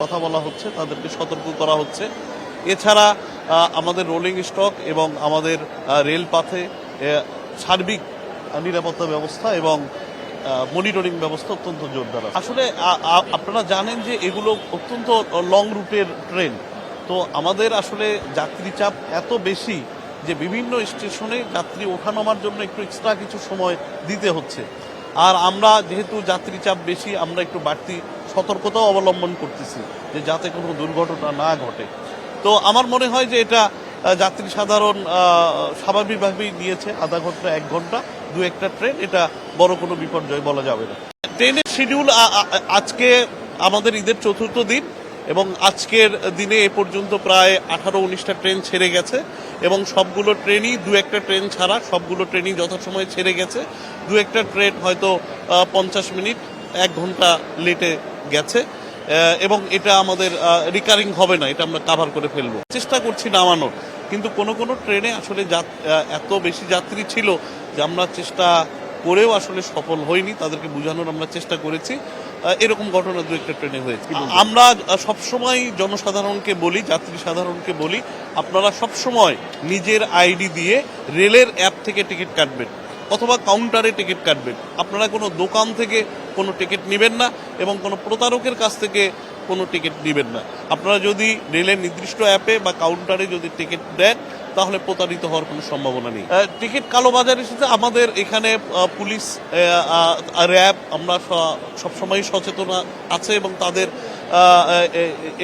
কথা বলা হচ্ছে, তাদেরকে সতর্ক করা হচ্ছে। এছাড়া আমাদের রোলিং স্টক এবং আমাদের রেলপথে সার্বিক নিরাপত্তা ব্যবস্থা এবং মনিটরিং ব্যবস্থা অত্যন্ত জোরদার আছে। আসলে আপনারা জানেন যে এগুলো অত্যন্ত লং রুটের ট্রেন, তো আমাদের আসলে যাত্রী চাপ এত বেশি যে বিভিন্ন স্টেশনে যাত্রী ওঠানামার জন্য একটু এক্সট্রা কিছু সময় দিতে হচ্ছে। আর আমরা যেহেতু যাত্রী চাপ বেশি, আমরা একটু বাড়তি সতর্কতাও অবলম্বন করতেছি যে যাতে কোনো দুর্ঘটনা না ঘটে। তো আমার মনে হয় যে এটা যাত্রী সাধারণ স্বাভাবিকভাবেই নিয়েছে। আধা ঘন্টা 1 ঘন্টা 2-একটা ট্রেন, এটা বড় কোনো বিপর্যয় বলা যাবে না। ট্রেনের শিডিউল আজকে আমাদের ঈদের 4র্থ দিন এবং আজকের দিনে এ পর্যন্ত প্রায় 18-19টা ট্রেন ছেড়ে গেছে এবং সবগুলো ট্রেনই 2-একটা ট্রেন ছাড়া সবগুলো ট্রেনই যথাসময়ে ছেড়ে গেছে। 2-একটা ট্রেন হয়তো 50 মিনিট 1 ঘন্টা লেটে গেছে এবং এটা আমাদের রিকারিং হবে না, এটা আমরা কাভার করে ফেলবো। চেষ্টা করছি নামানোর, কিন্তু কোনো কোনো ট্রেনে আসলে এত বেশি যাত্রী ছিল যে আমরা চেষ্টা করেও আসলে সফল হয়নি। তাদেরকে বোঝানোর আমরা চেষ্টা করেছি। এরকম ঘটনা 2-একটা ট্রেনে হয়েছে। আমরা সবসময় জনসাধারণকে বলি, যাত্রী সাধারণকে বলি, আপনারা সবসময় নিজের আইডি দিয়ে রেলের অ্যাপ থেকে টিকিট কাটবেন অথবা কাউন্টারে টিকিট কাটবেন। আপনারা কোনো দোকান থেকে কোনো টিকিট নেবেন না এবং কোনো প্রতারকের কাছ থেকে কোনো টিকিট নেবেন না। আপনারা যদি রেলের নির্দিষ্ট অ্যাপে বা কাউন্টারে যদি টিকিট দেন তাহলে প্রতারিত হওয়ার কোনো সম্ভাবনা নেই। টিকিট কালোবাজার এসেছে, আমাদের এখানে পুলিশ, র্যাব, আমরা সবসময় সচেতন আছে এবং তাদের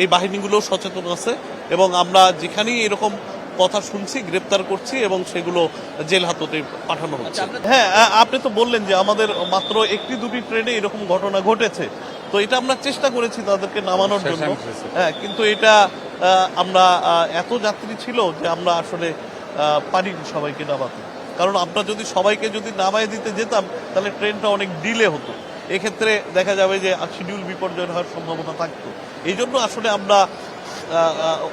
এই বাহিনীগুলো সচেতন আছে এবং আমরা যেখানেই এরকম কথা শুনছি গ্রেপ্তার করছি এবং সেগুলো জেল হাজতে পাঠানো হচ্ছে। হ্যাঁ, আপনি তো বললেন যে আমাদের মাত্র 1-2টি ট্রেনে এরকম ঘটনা ঘটেছে, তো এটা আমরা চেষ্টা করেছি তাদেরকে নামানোর জন্য। হ্যাঁ, কিন্তু এটা আমরা এত যাত্রী ছিল যে আমরা আসলে পারিনি সবাইকে নামাতে। কারণ আমরা যদি সবাইকে নামায় দিতে যেতাম তাহলে ট্রেনটা অনেক ডিলে হতো। এক্ষেত্রে দেখা যাবে যে শিডিউল বিপর্যয় হওয়ার সম্ভাবনা থাকতো। এই জন্য আসলে আমরা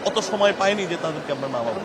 অত সময় পাইনি যে তাদেরকে আমরা নামাবো।